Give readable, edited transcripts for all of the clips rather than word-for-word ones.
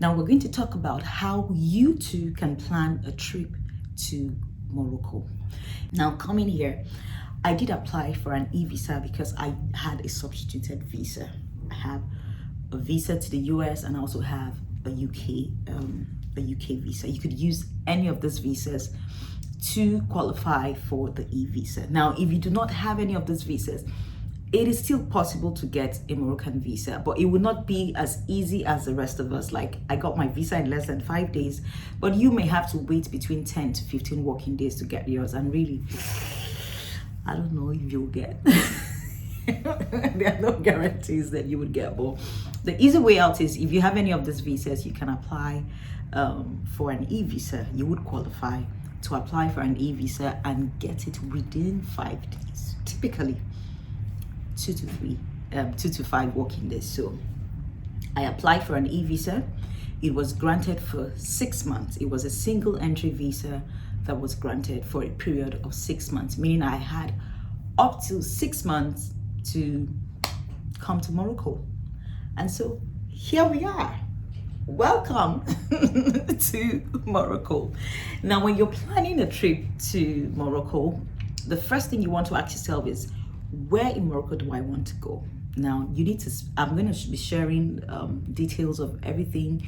Now we're going to talk about how you too can plan a trip to Morocco. Now coming here, I did apply for an e-visa because I had a substituted visa. I have a visa to the US and I also have a UK visa. You could use any of these visas to qualify for the e-visa. Now, if you do not have any of these visas, it is still possible to get a Moroccan visa, but it will not be as easy as the rest of us. Like, I got my visa in less than 5 days, but you may have to wait between 10 to 15 working days to get yours. And really, I don't know if you'll get. There are no guarantees that you would get, but the easy way out is if you have any of these visas, you can apply for an e-visa. You would qualify to apply for an e-visa and get it within 5 days, typically 2 to 5 working days. So I applied for an e-visa. It was granted for 6 months. It was a single entry visa that was granted for a period of 6 months, meaning I had up to 6 months to come to Morocco. And so here we are. Welcome to Morocco. Now, when you're planning a trip to Morocco, the first thing you want to ask yourself is, where in Morocco do I want to go? Now, you need to, I'm going to be sharing details of everything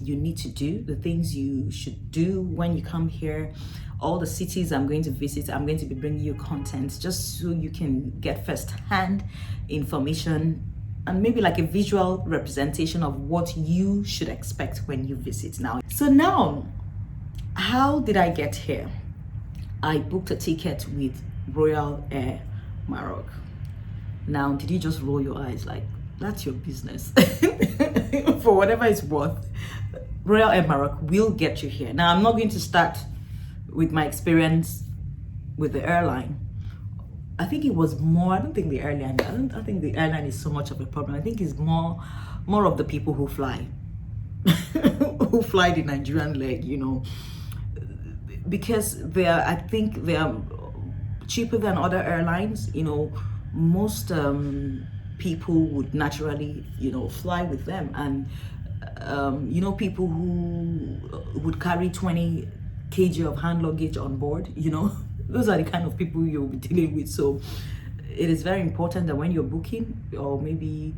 you need to do, the things you should do when you come here, all the cities I'm going to visit. I'm going to be bringing you content just so you can get first-hand information and maybe like a visual representation of what you should expect when you visit. Now, how did I get here? I booked a ticket with Royal Air Maroc. Now, did you just roll your eyes like, that's your business? For whatever it's worth, Royal Air Maroc will get you here. Now, I'm not going to start with my experience with the airline. I think it was more, I don't think the airline is so much of a problem. I think it's more of the people who fly, who fly the Nigerian leg, you know, because I think they are cheaper than other airlines. You know, most people would naturally, you know, fly with them. And you know, people who would carry 20 kg of hand luggage on board, you know, those are the kind of people you'll be dealing with. So it is very important that when you're booking, or maybe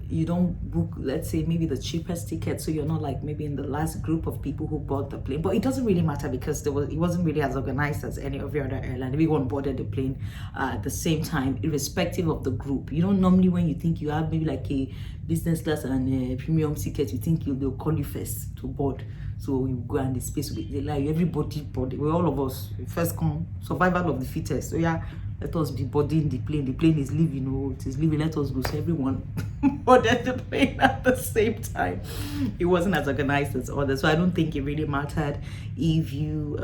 you don't book, let's say, maybe the cheapest ticket, so you're not like maybe in the last group of people who bought the plane. But it doesn't really matter because it wasn't really as organized as any of your other airline. Everyone boarded the plane at the same time, irrespective of the group. You know, normally when you think you have maybe like a business class and a premium ticket, you think they'll call you first to board. So you go and the space will be like everybody boarded. We're all of us first come, survival of the fittest. So yeah, let us be boarding the plane. The plane is leaving, oh, it is leaving. Let us go. So everyone boarded the plane at the same time. It wasn't as organized as others, so I don't think it really mattered if you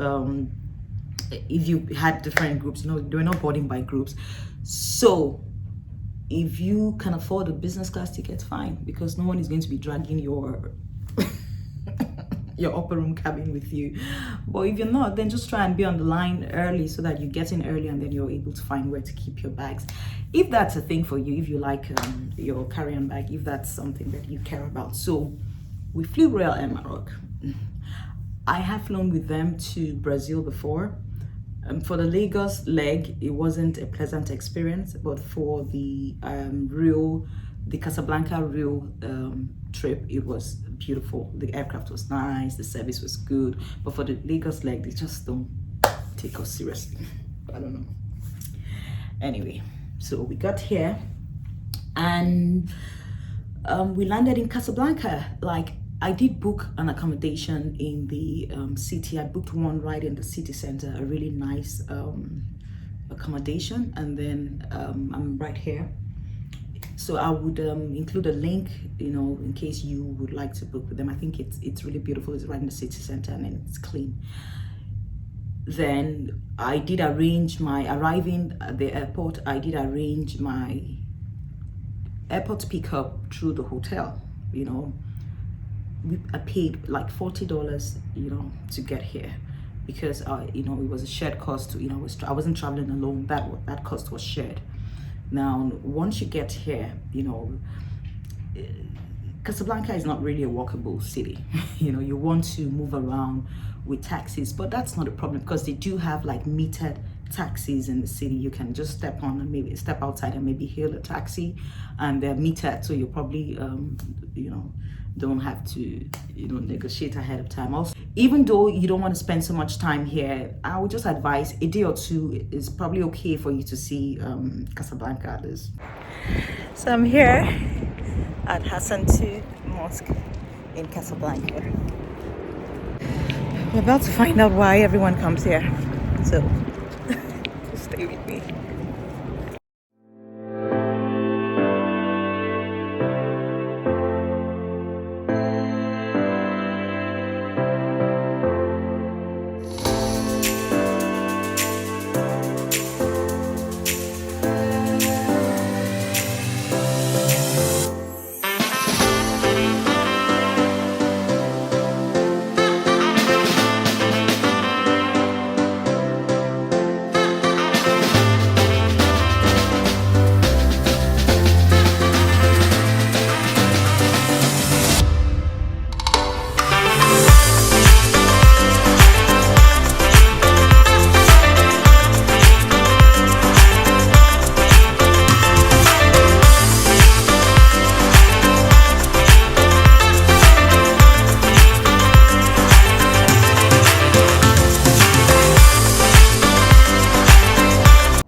had different groups. You know, they were not boarding by groups. So if you can afford a business class ticket, fine, because no one is going to be dragging your upper room cabin with you. But if you're not, then just try and be on the line early so that you get in early and then you're able to find where to keep your bags. If that's a thing for you, if you like your carry-on bag, if that's something that you care about. So we flew Royal Air Maroc. I have flown with them to Brazil before. For the Lagos leg, it wasn't a pleasant experience, but for the Casablanca Rio trip, it was beautiful. The aircraft was nice, the service was good, but for the Lagos leg, they just don't take us seriously. I don't know. Anyway, so we got here and we landed in Casablanca. Like, I did book an accommodation in the city. I booked one right in the city center, a really nice accommodation, and then I'm right here. So I would include a link, you know, in case you would like to book with them. I think it's really beautiful. It's right in the city center and it's clean. Then I did arrange arriving at the airport. I did arrange my airport pickup through the hotel. You know, I paid like $40, you know, to get here because you know, it was a shared cost. You know, I wasn't traveling alone. That cost was shared. Now, once you get here, you know, Casablanca is not really a walkable city. You know, you want to move around with taxis, but that's not a problem because they do have like metered taxis in the city. You can just step on and maybe step outside and maybe hail a taxi, and they're metered, so you probably you know, don't have to, you know, negotiate ahead of time. Also, even though you don't want to spend so much time here, I would just advise a day or two is probably okay for you to see Casablanca. So I'm here at Hassan II Mosque in Casablanca. We're about to find out why everyone comes here, so stay with me.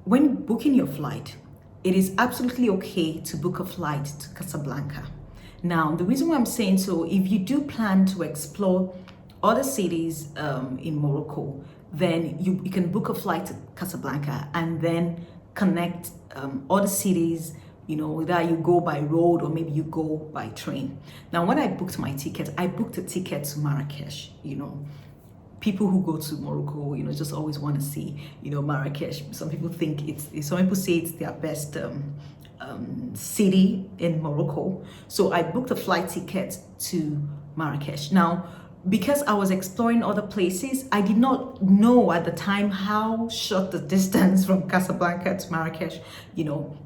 When booking your flight, it is absolutely okay to book a flight to Casablanca. Now, the reason why I'm saying so, if you do plan to explore other cities in Morocco, then you can book a flight to Casablanca and then connect other cities, you know, whether you go by road or maybe you go by train. Now, when I booked my ticket, I booked a ticket to Marrakesh, you know. People who go to Morocco, you know, just always want to see, you know, Marrakesh. Some people think some people say it's their best city in Morocco. So I booked a flight ticket to Marrakesh. Now, because I was exploring other places, I did not know at the time how short the distance from Casablanca to Marrakesh, you know,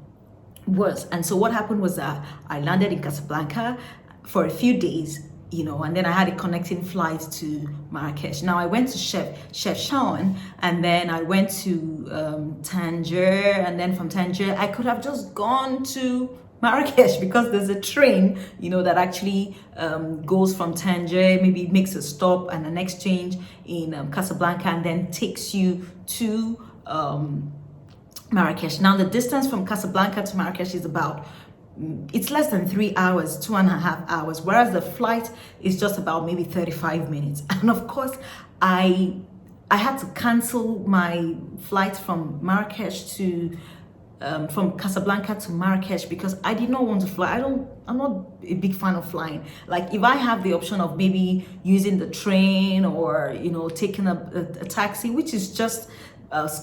was. And so what happened was that I landed in Casablanca for a few days, you know, and then I had a connecting flight to Marrakesh. Now I went to Chefchaouen, and then I went to Tangier, and then from Tangier I could have just gone to Marrakesh because there's a train, you know, that actually goes from Tangier, maybe makes a stop and an exchange in Casablanca, and then takes you to Marrakesh. Now the distance from Casablanca to Marrakesh is about, it's less than 3 hours, 2.5 hours, whereas the flight is just about maybe 35 minutes. And of course, I had to cancel my flight from Marrakesh to from Casablanca to Marrakesh because I did not want to fly. I'm not a big fan of flying. Like if I have the option of maybe using the train or, you know, taking a taxi, which is just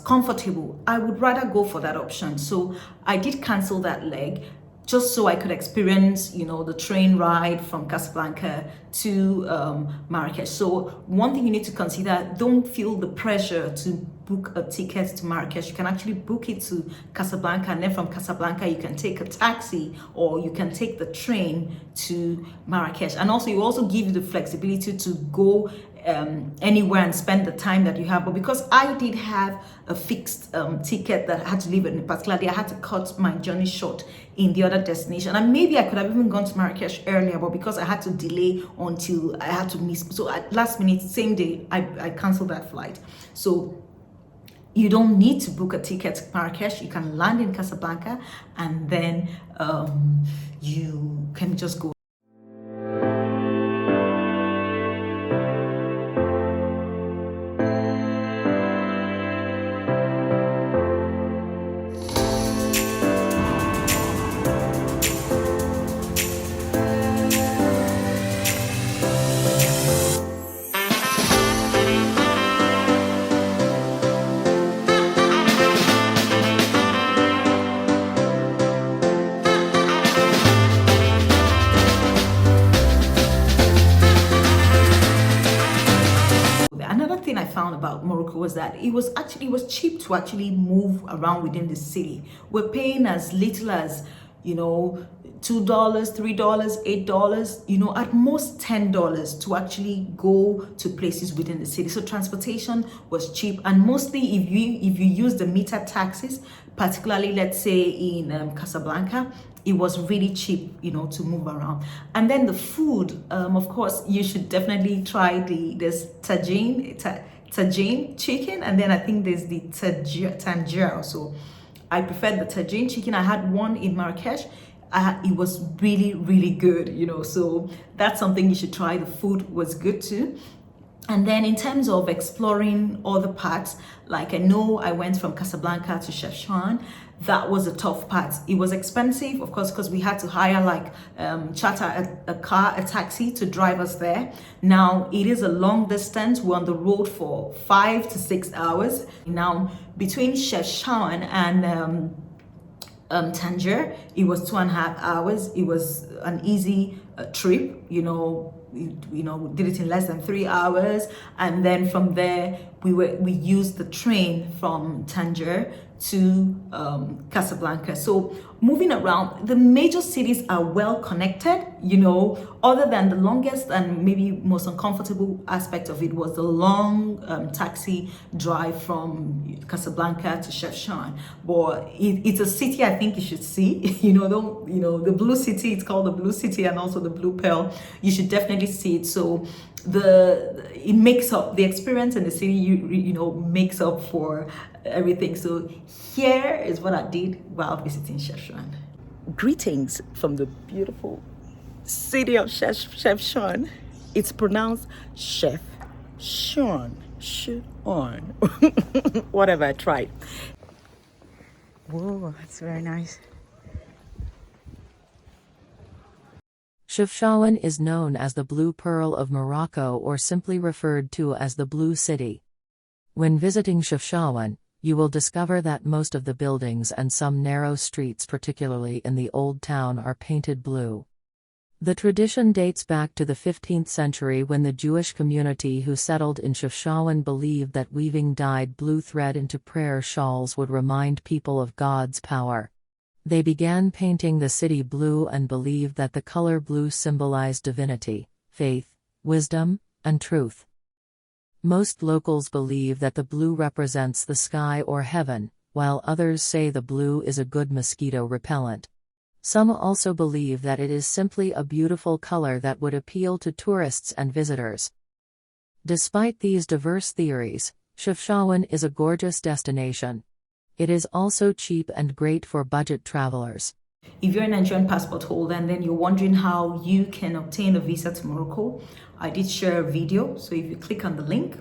comfortable, I would rather go for that option. So I did cancel that leg, just so I could experience, you know, the train ride from Casablanca to Marrakesh. So one thing you need to consider, don't feel the pressure to book a ticket to Marrakesh. You can actually book it to Casablanca, and then from Casablanca you can take a taxi or you can take the train to Marrakesh. And also, you also give you the flexibility to go anywhere and spend the time that you have. But because I did have a fixed ticket that I had to leave in a particular day, I had to cut my journey short in the other destination. And maybe I could have even gone to Marrakesh earlier, but because I had to delay until I had to miss, so at last minute, same day, I canceled that flight. So you don't need to book a ticket to Marrakesh. You can land in Casablanca and then you can just go. I found about Morocco was that it was cheap to actually move around within the city. We're paying as little as, you know, $2, $3, $8, you know, at most $10 to actually go to places within the city. So transportation was cheap, and mostly if you use the meter taxis, particularly let's say in Casablanca, it was really cheap, you know, to move around. And then the food, of course, you should definitely try there's tagine chicken, and then I think there's the tangier. So I preferred the tagine chicken. I had one in Marrakesh. It was really, really good, you know, so that's something you should try. The food was good too. And then in terms of exploring other parts, like I know I went from Casablanca to Chefchaouen. That was a tough part. It was expensive, of course, because we had to hire charter a taxi to drive us there. Now it is a long distance. We're on the road for 5 to 6 hours. Now between Chefchaouen and Tangier, it was 2.5 hours. It was an easy trip, you know. We did it in less than 3 hours, and then from there we used the train from Tangier to Casablanca. So moving around, the major cities are well connected, you know, other than the longest and maybe most uncomfortable aspect of it was the long taxi drive from Casablanca to Chefchaouen. But it's a city I think you should see. The blue city, it's called the blue city, and also the blue pearl. You should definitely see it. So it makes up the experience in the city, you know, makes up for everything. So here is what I did while visiting Chefchaouen. Greetings from the beautiful city of Chefchaouen. It's pronounced Chefchaouen. Whatever, I tried. Whoa, that's very nice. Chefchaouen is known as the Blue Pearl of Morocco, or simply referred to as the Blue City. When visiting Chefchaouen, you will discover that most of the buildings and some narrow streets, particularly in the old town, are painted blue. The tradition dates back to the 15th century, when the Jewish community who settled in Chefchaouen believed that weaving dyed blue thread into prayer shawls would remind people of God's power. They began painting the city blue and believed that the color blue symbolized divinity, faith, wisdom, and truth. Most locals believe that the blue represents the sky or heaven, while others say the blue is a good mosquito repellent. Some also believe that it is simply a beautiful color that would appeal to tourists and visitors. Despite these diverse theories, Chefchaouen is a gorgeous destination. It is also cheap and great for budget travelers. If you're a Nigerian passport holder and then you're wondering how you can obtain a visa to Morocco, I did share a video. So if you click on the link,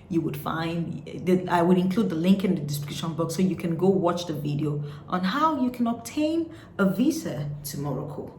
you would find that I would include the link in the description box, so you can go watch the video on how you can obtain a visa to Morocco.